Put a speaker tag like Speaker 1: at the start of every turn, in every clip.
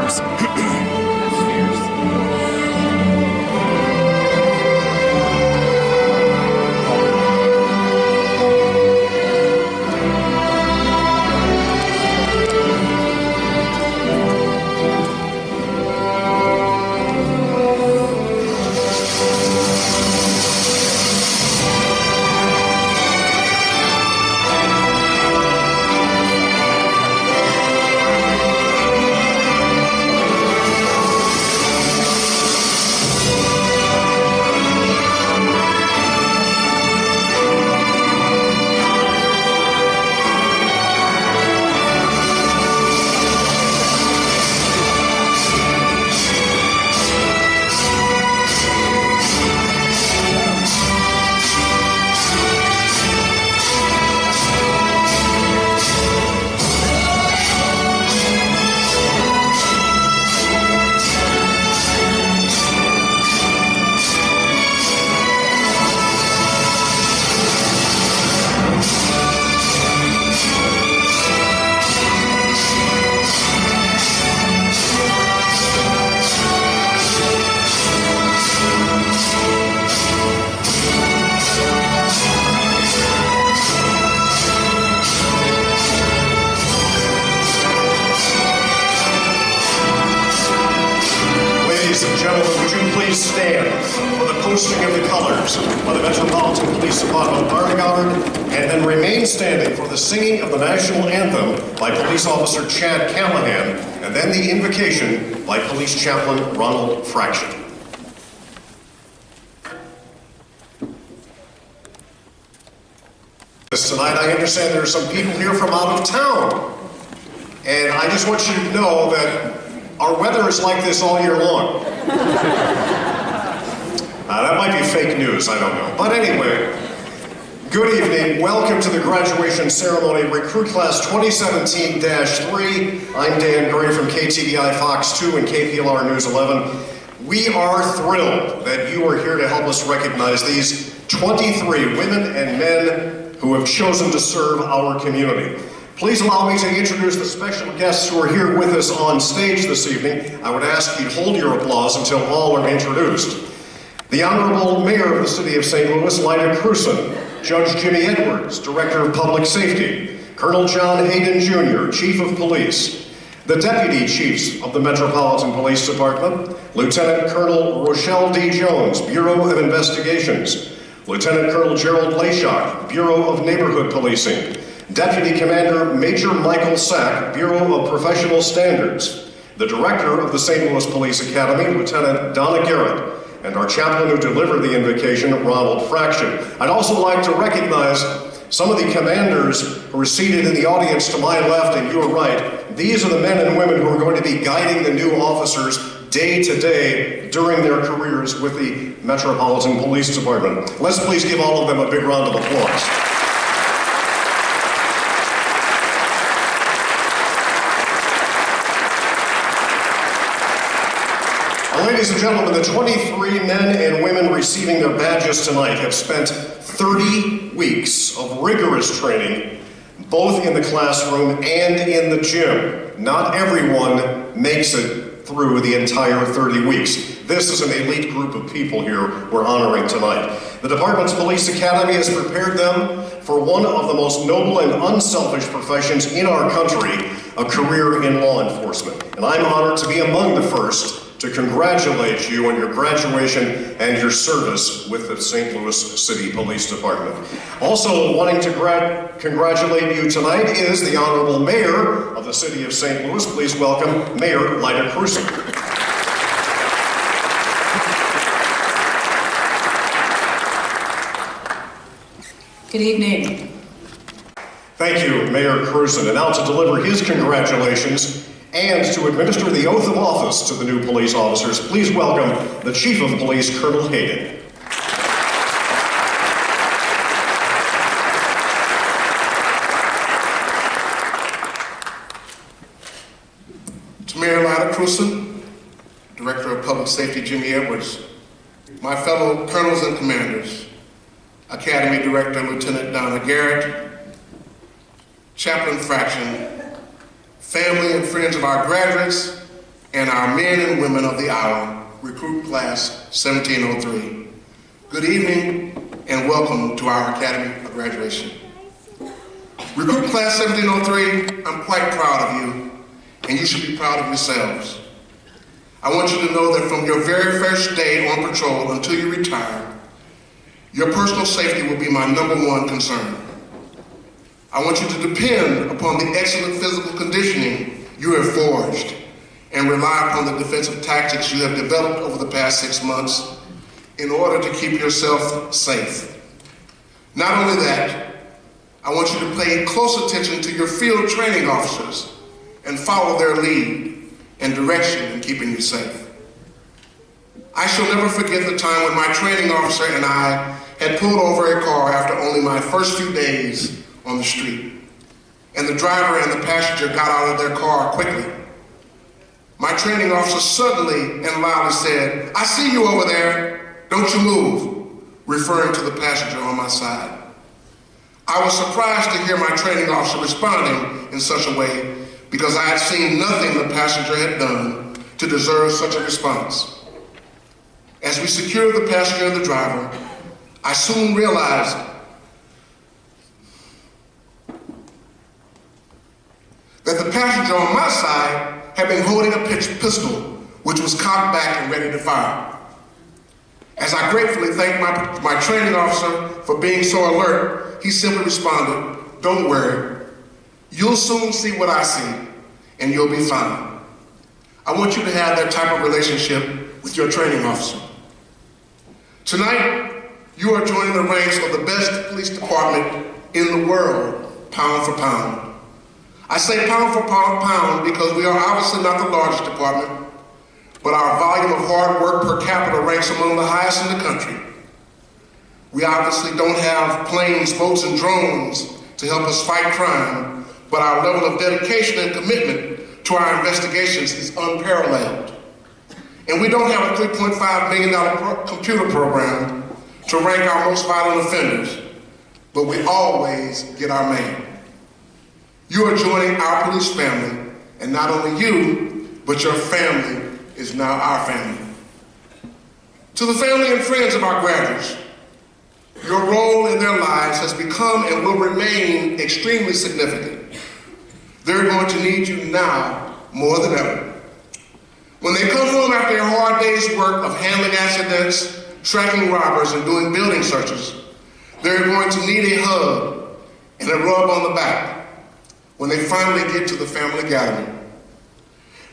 Speaker 1: cars.
Speaker 2: Ladies and gentlemen, would you please stand for the posting of the colors by the Metropolitan Police Department Fire Guard, and then remain standing for the singing of the national anthem by Police Officer Chad Callahan, and then the invocation by Police Chaplain Ronald Fraction. Tonight, I understand there are some people here from out of town, and I just want you to know that our weather is like this all year long. That might be fake news, I don't know. But anyway, good evening. Welcome to the graduation ceremony, Recruit Class 2017-3. I'm Dan Gray from KTVI Fox 2 and KPLR News 11. We are thrilled that you are here to help us recognize these 23 women and men who have chosen to serve our community. Please allow me to introduce the special guests who are here with us on stage this evening. I would ask you to hold your applause until all are introduced. The Honorable Mayor of the City of St. Louis, Lyda Cruson, Judge Jimmy Edwards, Director of Public Safety, Colonel John Hayden Jr., Chief of Police, the Deputy Chiefs of the Metropolitan Police Department, Lieutenant Colonel Rochelle D. Jones, Bureau of Investigations, Lieutenant Colonel Gerald Layshock, Bureau of Neighborhood Policing, Deputy Commander Major Michael Sack, Bureau of Professional Standards, the Director of the St. Louis Police Academy, Lieutenant Donna Garrett, and our chaplain who delivered the invocation, Ronald Fraction. I'd also like to recognize some of the commanders who are seated in the audience to my left and your right. These are the men and women who are going to be guiding the new officers day to day during their careers with the Metropolitan Police Department. Let's please give all of them a big round of applause. Ladies and gentlemen, the 23 men and women receiving their badges tonight have spent 30 weeks of rigorous training, both in the classroom and in the gym. Not everyone makes it through the entire 30 weeks. This is an elite group of people here we're honoring tonight. The Department's Police Academy has prepared them for one of the most noble and unselfish professions in our country, a career in law enforcement. And I'm honored to be among the first to congratulate you on your graduation and your service with the St. Louis City Police Department. Also wanting to congratulate you tonight is the Honorable Mayor of the City of St. Louis. Please welcome Mayor Lyda Cruson.
Speaker 3: Good evening.
Speaker 2: Thank you, Mayor Cruson. And now to deliver his congratulations and to administer the oath of office to the new police officers, please welcome the Chief of Police, Colonel Hayden.
Speaker 4: To Mayor Lyda Cruson, Director of Public Safety Jimmy Edwards, my fellow colonels and commanders, Academy Director Lieutenant Donna Garrett, Chaplain Fraction, family and friends of our graduates, and our men and women of the hour, Recruit Class 1703. Good evening and welcome to our Academy of Graduation. Recruit Class 1703, I'm quite proud of you, and you should be proud of yourselves. I want you to know that from your very first day on patrol until you retire, your personal safety will be my #1 concern. I want you to depend upon the excellent physical conditioning you have forged and rely upon the defensive tactics you have developed over the past 6 months in order to keep yourself safe. Not only that, I want you to pay close attention to your field training officers and follow their lead and direction in keeping you safe. I shall never forget the time when my training officer and I had pulled over a car after only my first few days on the street, and the driver and the passenger got out of their car quickly. My training officer suddenly and loudly said, "I see you over there, don't you move," referring to the passenger on my side. I was surprised to hear my training officer responding in such a way because I had seen nothing the passenger had done to deserve such a response. As we secured the passenger and the driver, I soon realized that the passenger on my side had been holding a pistol, which was cocked back and ready to fire. As I gratefully thanked my training officer for being so alert, he simply responded, "Don't worry, you'll soon see what I see, and you'll be fine." I want you to have that type of relationship with your training officer. Tonight, you are joining the ranks of the best police department in the world, pound for pound. I say pound for pound because we are obviously not the largest department, but our volume of hard work per capita ranks among the highest in the country. We obviously don't have planes, boats, and drones to help us fight crime, but our level of dedication and commitment to our investigations is unparalleled. And we don't have a $3.5 million computer program to rank our most violent offenders, but we always get our man. You are joining our police family, and not only you, but your family is now our family. To the family and friends of our graduates, your role in their lives has become and will remain extremely significant. They're going to need you now more than ever. When they come home after a hard day's work of handling accidents, tracking robbers, and doing building searches, they're going to need a hug and a rub on the back when they finally get to the family gathering.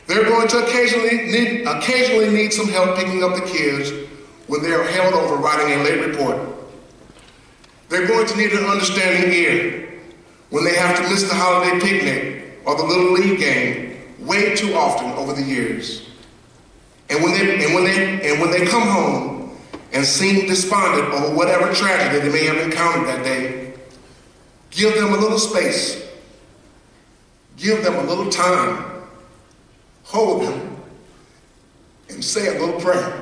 Speaker 4: They're going to occasionally need some help picking up the kids when they are held over writing a late report. They're going to need an understanding ear when they have to miss the holiday picnic or the Little League game way too often over the years. And when they come home and seem despondent over whatever tragedy they may have encountered that day, give them a little space. Give them a little time. Hold them and say a little prayer.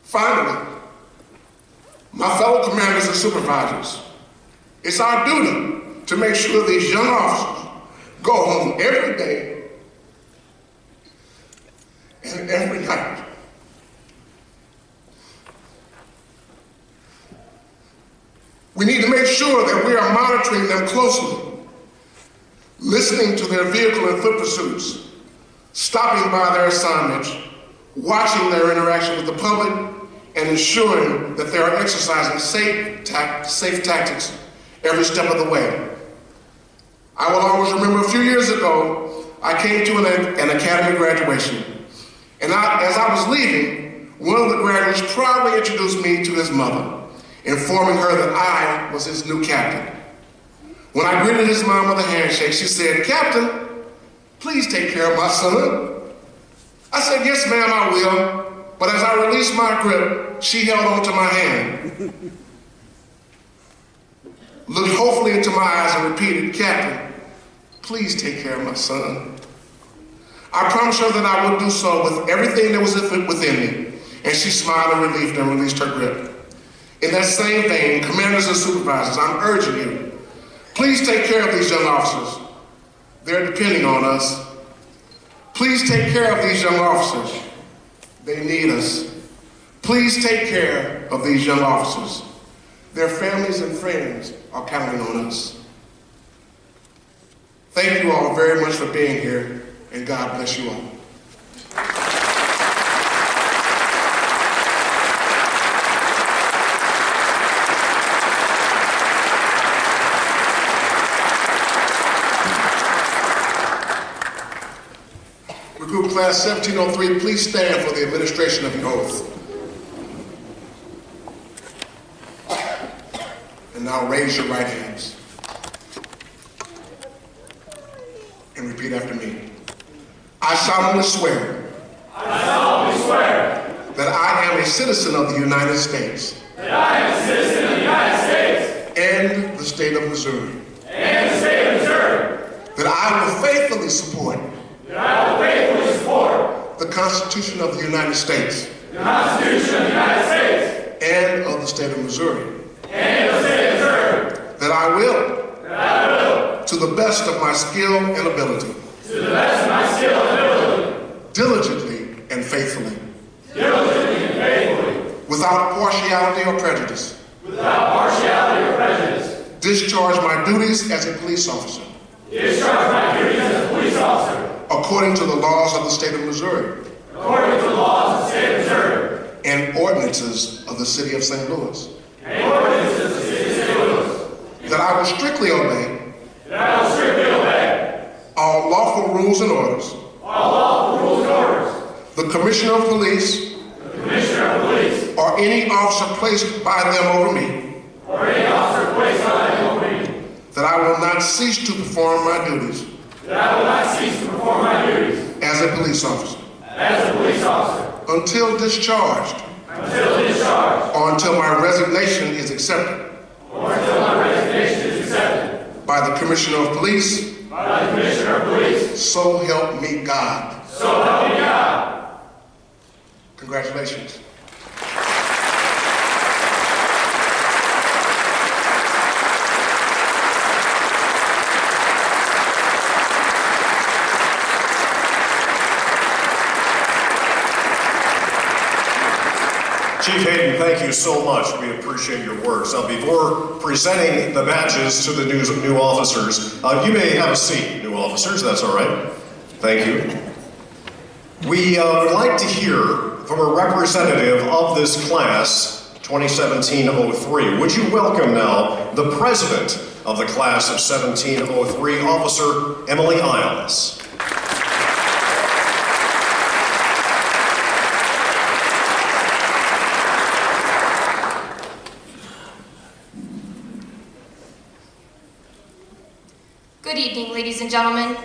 Speaker 4: Finally, my fellow commanders and supervisors, it's our duty to make sure these young officers go home every day and every night. We need to make sure that we are monitoring them closely, listening to their vehicle and foot pursuits, stopping by their assignments, watching their interaction with the public, and ensuring that they are exercising safe tactics every step of the way. I will always remember a few years ago, I came to an academy graduation, and as I was leaving, one of the graduates proudly introduced me to his mother, informing her that I was his new captain. When I greeted his mom with a handshake, she said, "Captain, please take care of my son." I said, "Yes, ma'am, I will." But as I released my grip, she held onto my hand, looked hopefully into my eyes and repeated, "Captain, please take care of my son." I promised her that I would do so with everything that was within me, and she smiled in relief and released her grip. In that same vein, commanders and supervisors, I'm urging you, please take care of these young officers. They're depending on us. Please take care of these young officers. They need us. Please take care of these young officers. Their families and friends are counting on us. Thank you all very much for being here, and God bless you all. Recruit Class 1703, please stand for the administration of the oath. And now raise your right hands. And repeat after me. I solemnly swear.
Speaker 1: I solemnly swear.
Speaker 4: That I am a citizen of the United States.
Speaker 1: That I am a citizen of the United States.
Speaker 4: And the state of Missouri.
Speaker 1: And the state of Missouri.
Speaker 4: That I will faithfully support.
Speaker 1: That I will faithfully support.
Speaker 4: The Constitution of the United States.
Speaker 1: The Constitution of the United States.
Speaker 4: And of the state of Missouri.
Speaker 1: And of the state of Missouri.
Speaker 4: That I will.
Speaker 1: That I will.
Speaker 4: To the best of my skill and ability.
Speaker 1: To the best of my skill and ability.
Speaker 4: Diligently and faithfully.
Speaker 1: Diligently and faithfully.
Speaker 4: Without partiality or prejudice.
Speaker 1: Without partiality or prejudice.
Speaker 4: Discharge my duties as a police officer.
Speaker 1: Discharge my duties as a police officer.
Speaker 4: According to the laws of the state of Missouri.
Speaker 1: According to the laws of the state of Missouri.
Speaker 4: And ordinances of the city of St. Louis.
Speaker 1: And ordinances of the city of St. Louis.
Speaker 4: That I will strictly obey.
Speaker 1: That I will strictly obey.
Speaker 4: All lawful rules and orders.
Speaker 1: All lawful rules and orders.
Speaker 4: The Commissioner of Police.
Speaker 1: The Commissioner of Police.
Speaker 4: Or any officer placed by them over me.
Speaker 1: Or any officer placed by them over me.
Speaker 4: That I will not cease to perform my duties.
Speaker 1: That I will not cease to perform my duties.
Speaker 4: As a police officer.
Speaker 1: As a police officer.
Speaker 4: Until discharged.
Speaker 1: Until discharged.
Speaker 4: Or until my resignation is accepted.
Speaker 1: Or until my resignation is accepted.
Speaker 4: By the Commissioner of Police.
Speaker 1: By the Commissioner of Police.
Speaker 4: So help me God.
Speaker 1: So help me God.
Speaker 4: Congratulations.
Speaker 2: Chief Hayden, thank you so much. We appreciate your words. Now, before presenting the badges to the new officers, you may have a seat, new officers. That's all right. Thank you. We would like to hear from a representative of this class, 2017-03. Would you welcome now the president of the class of 1703, Officer Emily Isles.
Speaker 5: Good evening, ladies and gentlemen.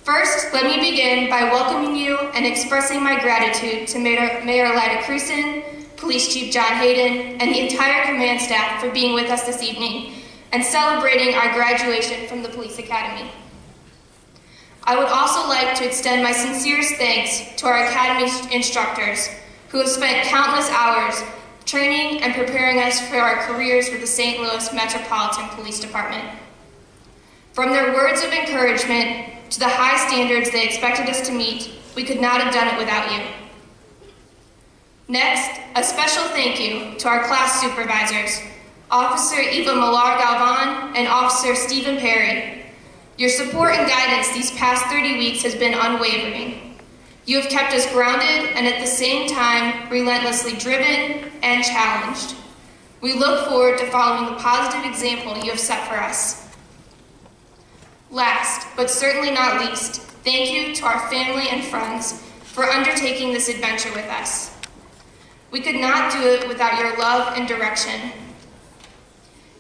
Speaker 5: First, let me begin by welcoming you and expressing my gratitude to Mayor Lyda Cruson, Police Chief John Hayden, and the entire command staff for being with us this evening and celebrating our graduation from the Police Academy. I would also like to extend my sincerest thanks to our Academy instructors who have spent countless hours training and preparing us for our careers with the St. Louis Metropolitan Police Department. From their words of encouragement to the high standards they expected us to meet, we could not have done it without you. Next, a special thank you to our class supervisors, Officer Eva Millar-Galvan and Officer Stephen Perry. Your support and guidance these past 30 weeks has been unwavering. You have kept us grounded and at the same time relentlessly driven and challenged. We look forward to following the positive example you have set for us. Last, but certainly not least, thank you to our family and friends for undertaking this adventure with us. We could not do it without your love and direction.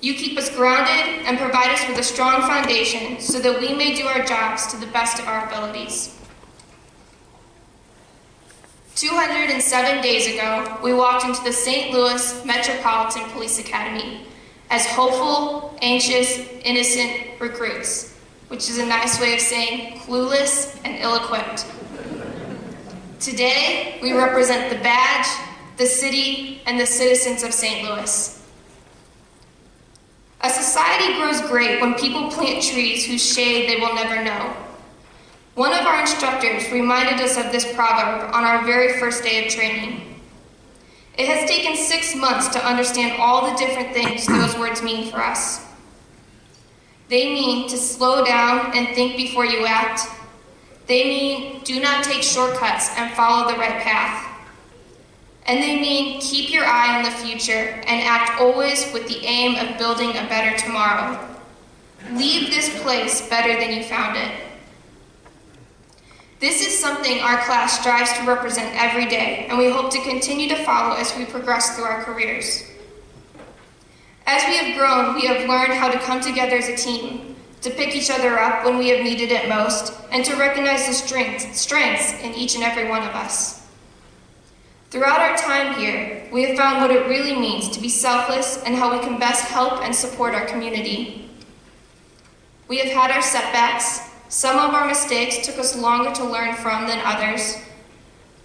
Speaker 5: You keep us grounded and provide us with a strong foundation so that we may do our jobs to the best of our abilities. 207 days ago, we walked into the St. Louis Metropolitan Police Academy as hopeful, anxious, innocent recruits, which is a nice way of saying clueless and ill-equipped. Today, we represent the badge, the city, and the citizens of St. Louis. A society grows great when people plant trees whose shade they will never know. One of our instructors reminded us of this proverb on our very first day of training. It has taken 6 months to understand all the different things those words mean for us. They mean to slow down and think before you act. They mean do not take shortcuts and follow the right path. And they mean keep your eye on the future and act always with the aim of building a better tomorrow. Leave this place better than you found it. This is something our class strives to represent every day, and we hope to continue to follow as we progress through our careers. As we have grown, we have learned how to come together as a team, to pick each other up when we have needed it most, and to recognize the strengths in each and every one of us. Throughout our time here, we have found what it really means to be selfless and how we can best help and support our community. We have had our setbacks. Some of our mistakes took us longer to learn from than others,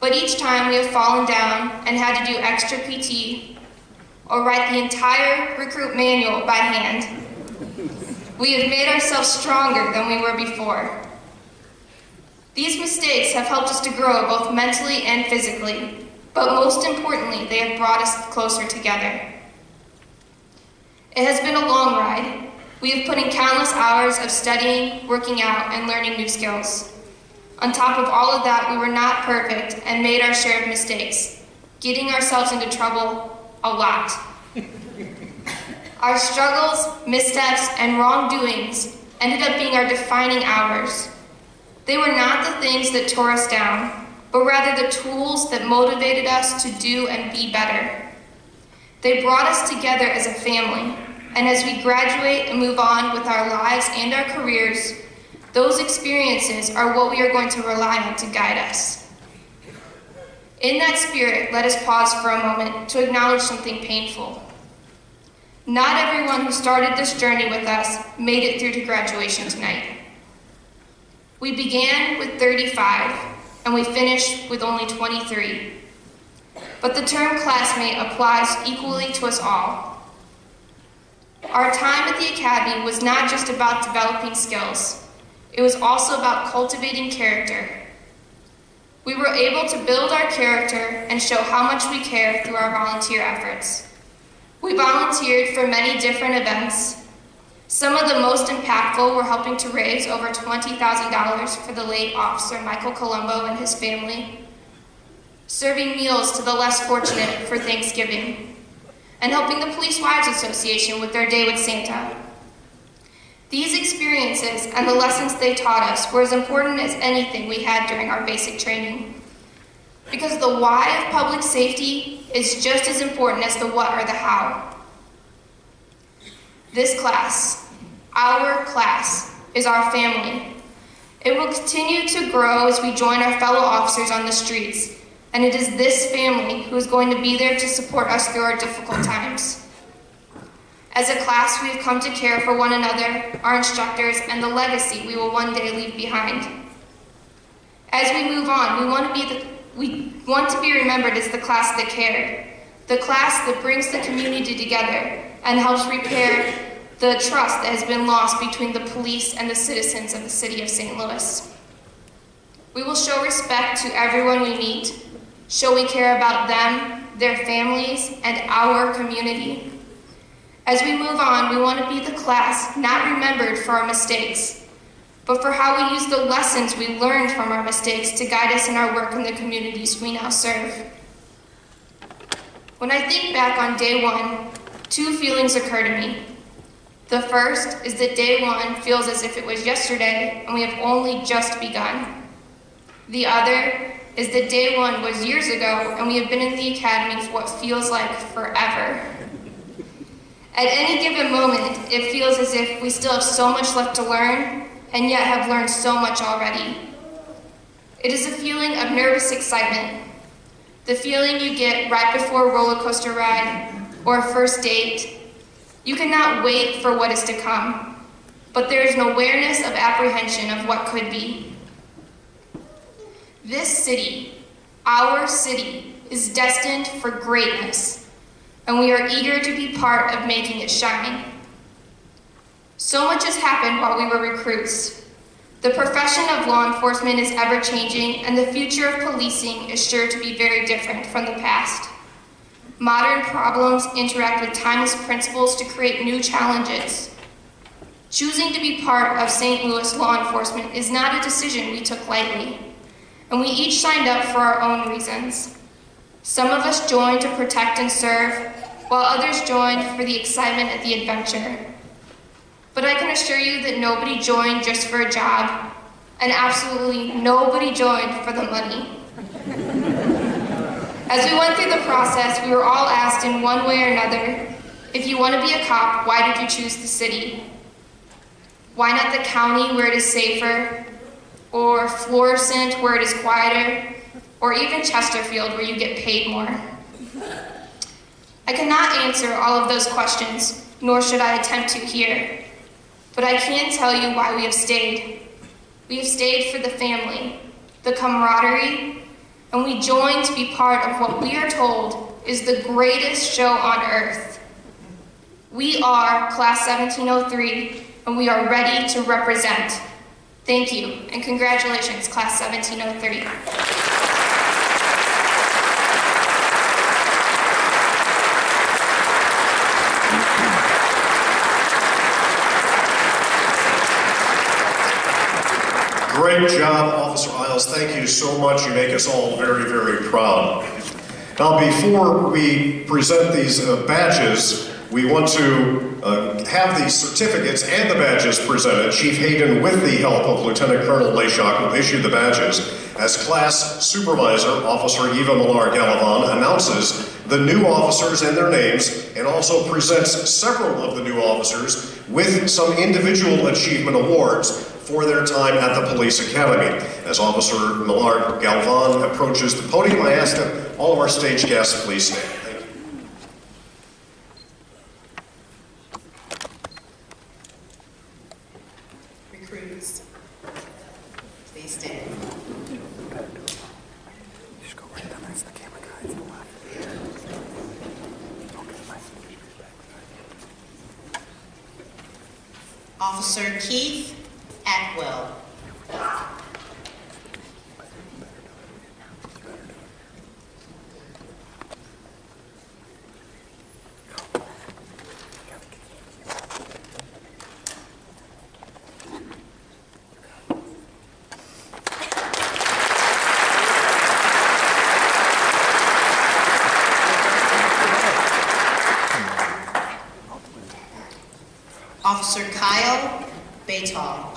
Speaker 5: but each time we have fallen down and had to do extra PT or write the entire recruit manual by hand. We have made ourselves stronger than we were before. These mistakes have helped us to grow both mentally and physically, but most importantly, they have brought us closer together. It has been a long ride. We have put in countless hours of studying, working out, and learning new skills. On top of all of that, we were not perfect and made our share of mistakes, getting ourselves into trouble a lot. Our struggles, missteps, and wrongdoings ended up being our defining hours. They were not the things that tore us down, but rather the tools that motivated us to do and be better. They brought us together as a family. And as we graduate and move on with our lives and our careers, those experiences are what we are going to rely on to guide us. In that spirit, let us pause for a moment to acknowledge something painful. Not everyone who started this journey with us made it through to graduation tonight. We began with 35, and we finished with only 23. But the term classmate applies equally to us all. Our time at the Academy was not just about developing skills. It was also about cultivating character. We were able to build our character and show how much we care through our volunteer efforts. We volunteered for many different events. Some of the most impactful were helping to raise over $20,000 for the late Officer Michael Colombo and his family, serving meals to the less fortunate for Thanksgiving, and helping the Police Wives Association with their Day with Santa. These experiences and the lessons they taught us were as important as anything we had during our basic training. Because the why of public safety is just as important as the what or the how. This class, our class, is our family. It will continue to grow as we join our fellow officers on the streets. And it is this family who is going to be there to support us through our difficult times. As a class, we have come to care for one another, our instructors, and the legacy we will one day leave behind. As we move on, we want to be remembered as the class that cared, the class that brings the community together and helps repair the trust that has been lost between the police and the citizens of the city of St. Louis. We will show respect to everyone we meet, show we care about them, their families, and our community. As we move on, we want to be the class not remembered for our mistakes, but for how we use the lessons we learned from our mistakes to guide us in our work in the communities we now serve. When I think back on day one, two feelings occur to me. The first is that day one feels as if it was yesterday and we have only just begun. The other is that day one was years ago and we have been in the Academy for what feels like forever. At any given moment, it feels as if we still have so much left to learn and yet have learned so much already. It is a feeling of nervous excitement, the feeling you get right before a roller coaster ride or a first date. You cannot wait for what is to come, but there is an awareness of apprehension of what could be. This city, our city, is destined for greatness, and we are eager to be part of making it shine. So much has happened while we were recruits. The profession of law enforcement is ever-changing, and the future of policing is sure to be very different from the past. Modern problems interact with timeless principles to create new challenges. Choosing to be part of St. Louis law enforcement is not a decision we took lightly, and we each signed up for our own reasons. Some of us joined to protect and serve, while others joined for the excitement of the adventure. But I can assure you that nobody joined just for a job, and absolutely nobody joined for the money. As we went through the process, we were all asked in one way or another, if you want to be a cop, why did you choose the city? Why not the county where it is safer, or Florissant where it is quieter, or even Chesterfield where you get paid more? I cannot answer all of those questions, nor should I attempt to here. But I can tell you why we have stayed. We have stayed for the family, the camaraderie, and we joined to be part of what we are told is the greatest show on earth. We are Class 1703, and we are ready to represent. Thank you, and congratulations, Class 1703.
Speaker 2: Great job, Officer Isles. Thank you so much. You make us all very, very proud. Now, before we present these badges, we want to have the certificates and the badges presented. Chief Hayden, with the help of Lieutenant Colonel Leshock, will issue the badges. As Class Supervisor, Officer Eva Millar-Gallivan announces the new officers and their names, and also presents several of the new officers with some individual achievement awards for their time at the Police Academy. As Officer Millar-Gallivan approaches the podium, I ask that all of our stage guests please stand. Thank you.
Speaker 6: Recruits, please stand. Officer Keith Atwell. Officer Kyle Baytall.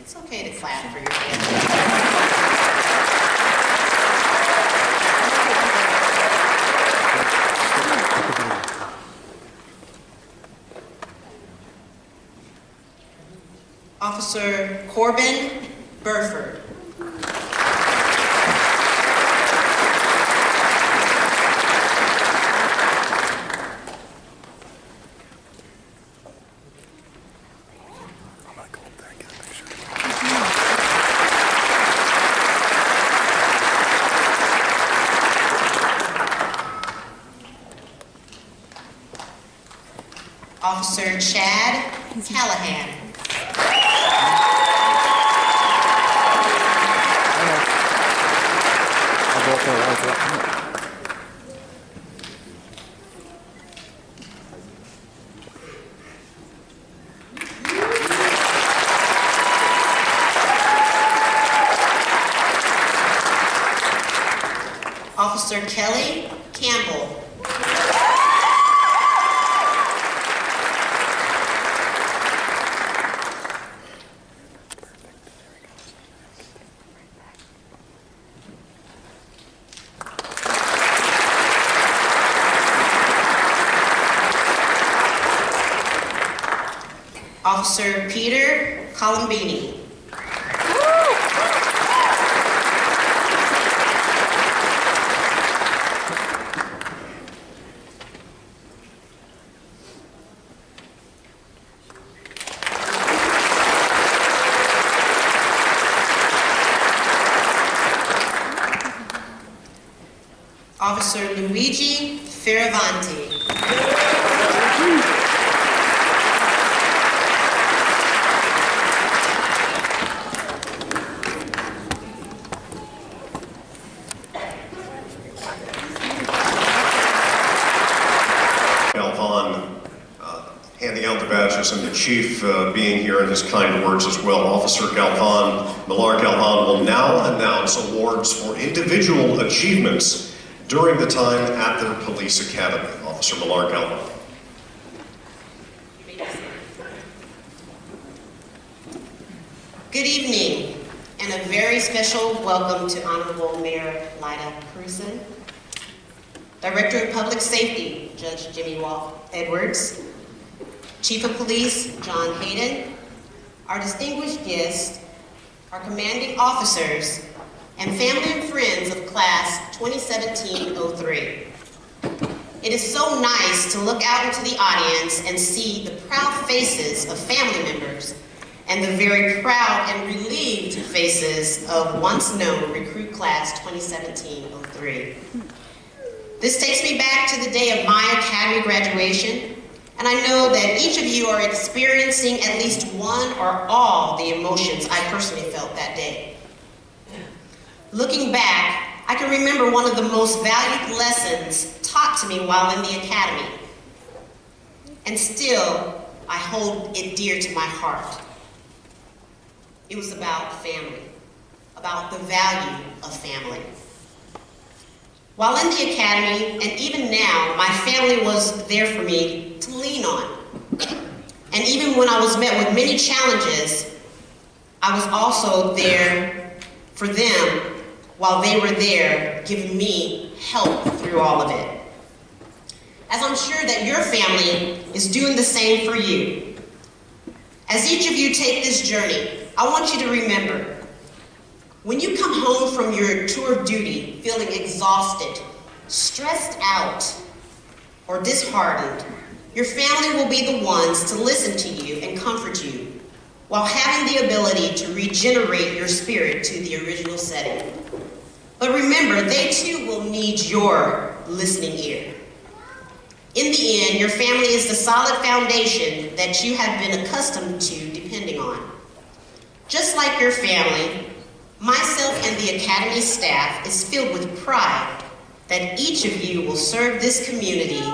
Speaker 6: It's okay to clap for your family. Officer Corbin Burford. Officer Chad Callahan. Officer Kelly Campbell. Officer Peter Colombini. Officer Luigi Fioravanti.
Speaker 2: Handing out the badges and the chief being here in his kind words as well. Officer Millar Galvan will now announce awards for individual achievements during the time at their police academy. Officer Millar Galvan.
Speaker 6: Good evening, and a very special welcome to Honorable Mayor Lyda Cruzen, Director of Public Safety, Judge Jimmy Edwards, Chief of Police, John Hayden, our distinguished guests, our commanding officers, and family and friends of Class 2017-03. It is so nice to look out into the audience and see the proud faces of family members and the very proud and relieved faces of once-known recruit Class 2017-03. This takes me back to the day of my academy graduation, and I know that each of you are experiencing at least one or all the emotions I personally felt that day. Looking back, I can remember one of the most valued lessons taught to me while in the academy. And still, I hold it dear to my heart. It was about family, about the value of family. While in the academy, and even now, my family was there for me to lean on. And even when I was met with many challenges, I was also there for them while they were there giving me help through all of it. As I'm sure that your family is doing the same for you. As each of you take this journey, I want you to remember, when you come home from your tour of duty feeling exhausted, stressed out, or disheartened, your family will be the ones to listen to you and comfort you while having the ability to regenerate your spirit to the original setting. But remember, they too will need your listening ear. In the end, your family is the solid foundation that you have been accustomed to depending on. Just like your family, myself and the Academy staff is filled with pride that each of you will serve this community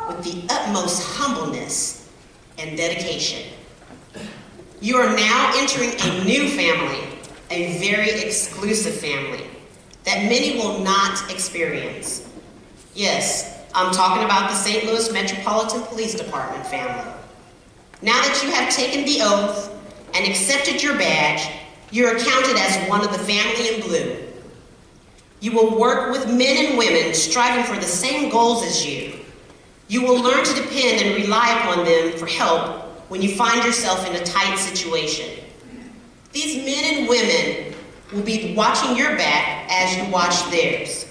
Speaker 6: with the utmost humbleness and dedication. You are now entering a new family, a very exclusive family that many will not experience. Yes, I'm talking about the St. Louis Metropolitan Police Department family. Now that you have taken the oath and accepted your badge, you are counted as one of the family in blue. You will work with men and women striving for the same goals as you. You will learn to depend and rely upon them for help when you find yourself in a tight situation. These men and women will be watching your back as you watch theirs,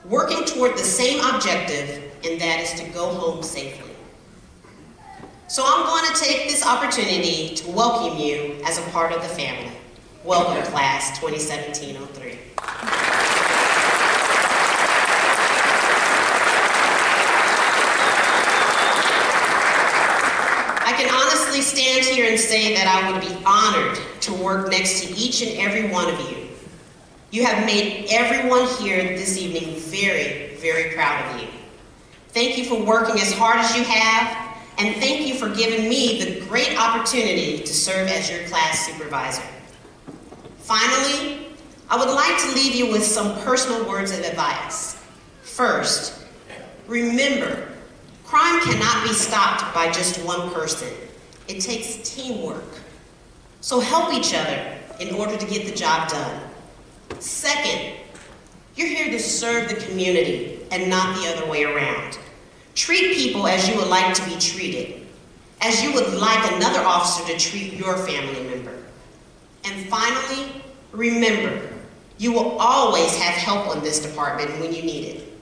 Speaker 6: working toward the same objective, and that is to go home safely. So I'm going to take this opportunity to welcome you as a part of the family. Welcome, Class 2017-03. I can honestly stand here and say that I would be honored to work next to each and every one of you. You have made everyone here this evening very, very proud of you. Thank you for working as hard as you have, and thank you for giving me the great opportunity to serve as your class supervisor. Finally, I would like to leave you with some personal words of advice. First, remember, crime cannot be stopped by just one person. It takes teamwork. So help each other in order to get the job done. Second, you're here to serve the community and not the other way around. Treat people as you would like to be treated, as you would like another officer to treat your family member. And finally, remember, you will always have help on this department when you need it.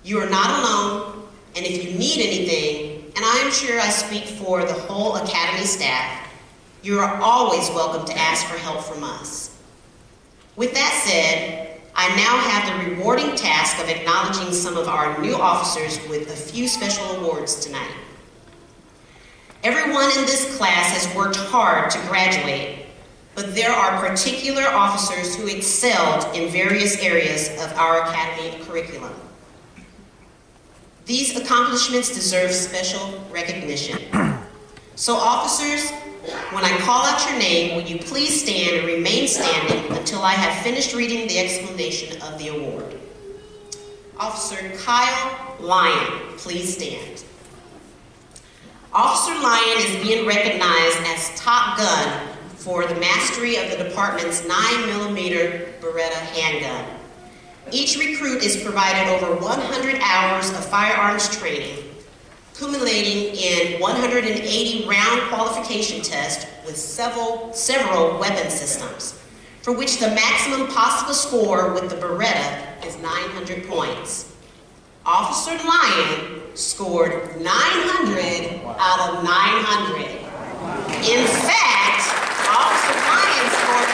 Speaker 6: You are not alone, and if you need anything, and I am sure I speak for the whole Academy staff, you are always welcome to ask for help from us. With that said, I now have the rewarding task of acknowledging some of our new officers with a few special awards tonight. Everyone in this class has worked hard to graduate, but there are particular officers who excelled in various areas of our academy curriculum. These accomplishments deserve special recognition. So officers, when I call out your name, will you please stand and remain standing until I have finished reading the explanation of the award. Officer Kyle Lyon, please stand. Officer Lyon is being recognized as Top Gun for the mastery of the department's 9mm Beretta handgun. Each recruit is provided over 100 hours of firearms training, culminating in 180 round qualification tests with several weapon systems, for which the maximum possible score with the Beretta is 900 points. Officer Lyon scored 900 out of 900. In fact, Officer Lyon scored a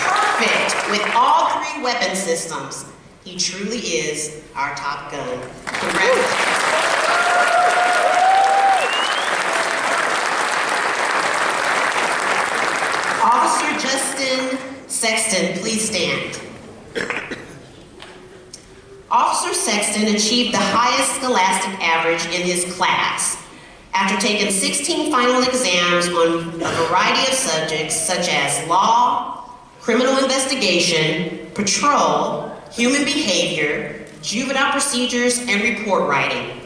Speaker 6: perfect with all 3 weapon systems. He truly is our Top Gun. Congratulations. Officer Justin Sexton, please stand. Officer Sexton achieved the highest scholastic average in his class after taking 16 final exams on a variety of subjects such as law, criminal investigation, patrol, human behavior, juvenile procedures, and report writing.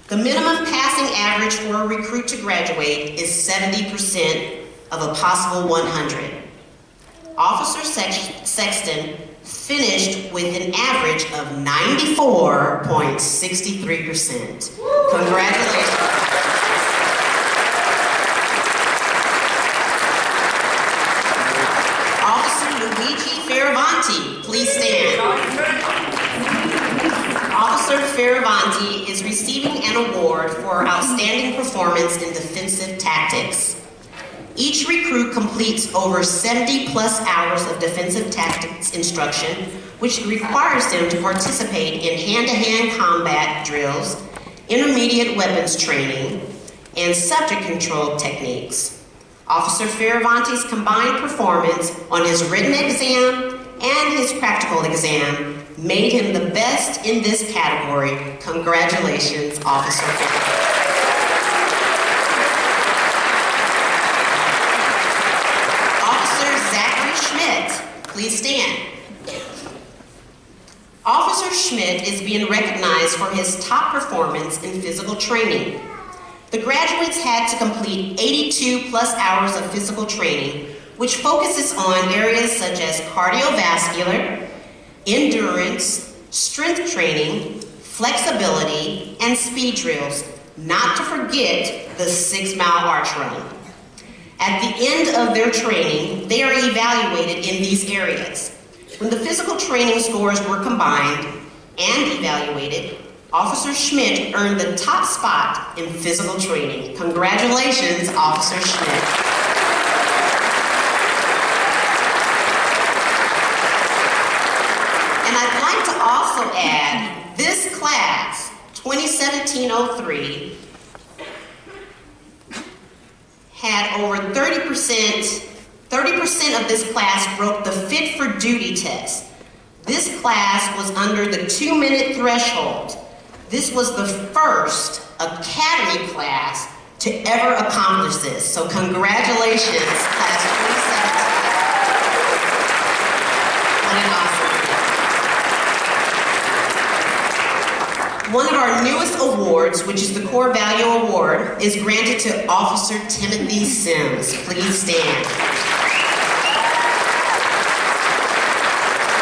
Speaker 6: The minimum passing average for a recruit to graduate is 70% of a possible 100. Officer Sexton finished with an average of 94.63%. Congratulations. Officer Luigi Fioravanti, please stand. Officer Fioravanti is receiving an award for outstanding performance in defensive tactics. Each recruit completes over 70+ hours of defensive tactics instruction, which requires them to participate in hand-to-hand combat drills, intermediate weapons training, and subject control techniques. Officer Fioravanti's combined performance on his written exam and his practical exam made him the best in this category. Congratulations, Officer Fioravanti. Please stand. Officer Schmidt is being recognized for his top performance in physical training. The graduates had to complete 82+ hours of physical training, which focuses on areas such as cardiovascular, endurance, strength training, flexibility, and speed drills, not to forget the 6-mile arch run. At the end of their training, they are evaluated in these areas. When the physical training scores were combined and evaluated, Officer Schmidt earned the top spot in physical training. Congratulations, Officer Schmidt. And I'd like to also add, this class, 2017-03, had over 30% of this class broke the Fit for Duty test. This class was under the 2-minute threshold. This was the first academy class to ever accomplish this. So congratulations, class 2017. What an awesome thing. One of our newest awards, which is the Core Value Award, is granted to Officer Timothy Sims. Please stand.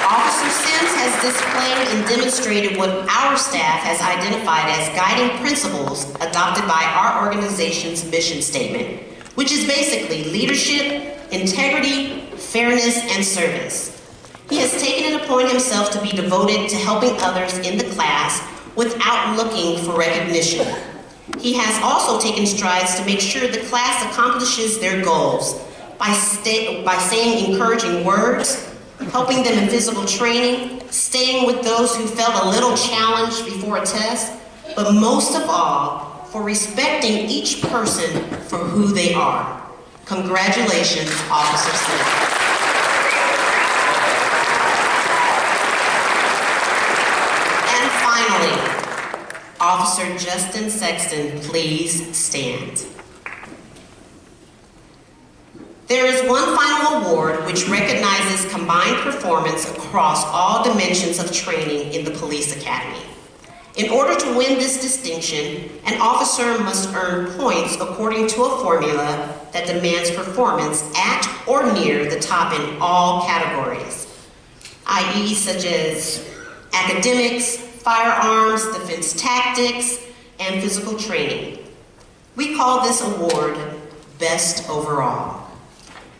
Speaker 6: Officer Sims has displayed and demonstrated what our staff has identified as guiding principles adopted by our organization's mission statement, which is basically leadership, integrity, fairness, and service. He has taken it upon himself to be devoted to helping others in the class without looking for recognition. He has also taken strides to make sure the class accomplishes their goals by saying encouraging words, helping them in physical training, staying with those who felt a little challenged before a test, but most of all, for respecting each person for who they are. Congratulations, Officer Smith. And finally, Officer Justin Sexton, please stand. There is one final award which recognizes combined performance across all dimensions of training in the police academy. In order to win this distinction, an officer must earn points according to a formula that demands performance at or near the top in all categories, i.e. such as academics, firearms, defense tactics, and physical training. We call this award Best Overall.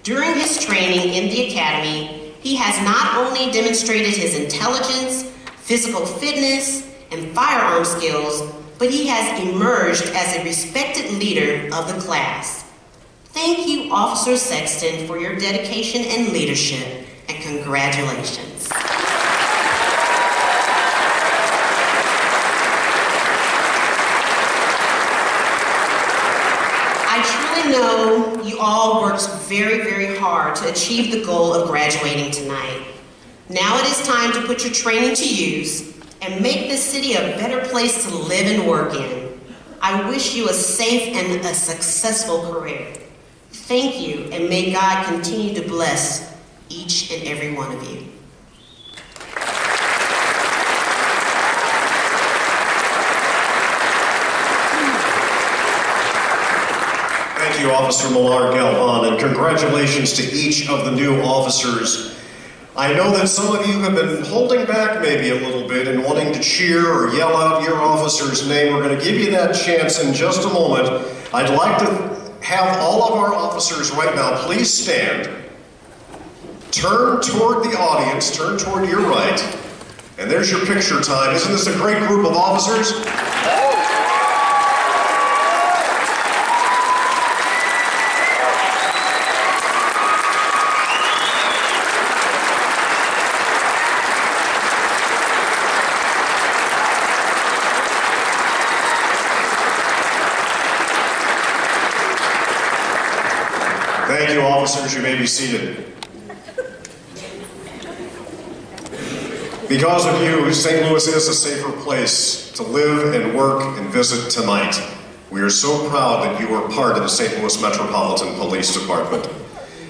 Speaker 6: During his training in the academy, he has not only demonstrated his intelligence, physical fitness, and firearm skills, but he has emerged as a respected leader of the class. Thank you, Officer Sexton, for your dedication and leadership, and congratulations. I truly know you all worked very, very hard to achieve the goal of graduating tonight. Now it is time to put your training to use and make this city a better place to live and work in. I wish you a safe and a successful career. Thank you, and may God continue to bless each and every one of you.
Speaker 2: Thank you, Officer Millar Galvan, and congratulations to each of the new officers. I know that some of you have been holding back maybe a little bit and wanting to cheer or yell out your officer's name. We're going to give you that chance in just a moment. I'd like to have all of our officers right now, please stand. Turn toward the audience, turn toward your right, and there's your picture time. Isn't this a great group of officers? Thank you, officers. You may be seated. Because of you, St. Louis is a safer place to live and work and visit tonight. We are so proud that you are part of the St. Louis Metropolitan Police Department.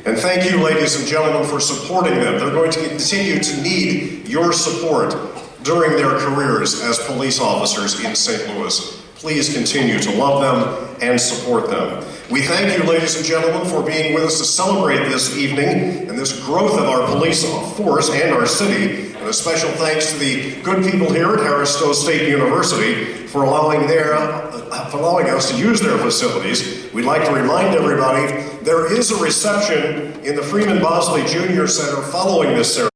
Speaker 2: And thank you, ladies and gentlemen, for supporting them. They're going to continue to need your support during their careers as police officers in St. Louis. Please continue to love them and support them. We thank you, ladies and gentlemen, for being with us to celebrate this evening and this growth of our police force and our city. And a special thanks to the good people here at Harris Stowe State University for allowing us to use their facilities. We'd like to remind everybody there is a reception in the Freeman Bosley Jr. Center following this ceremony.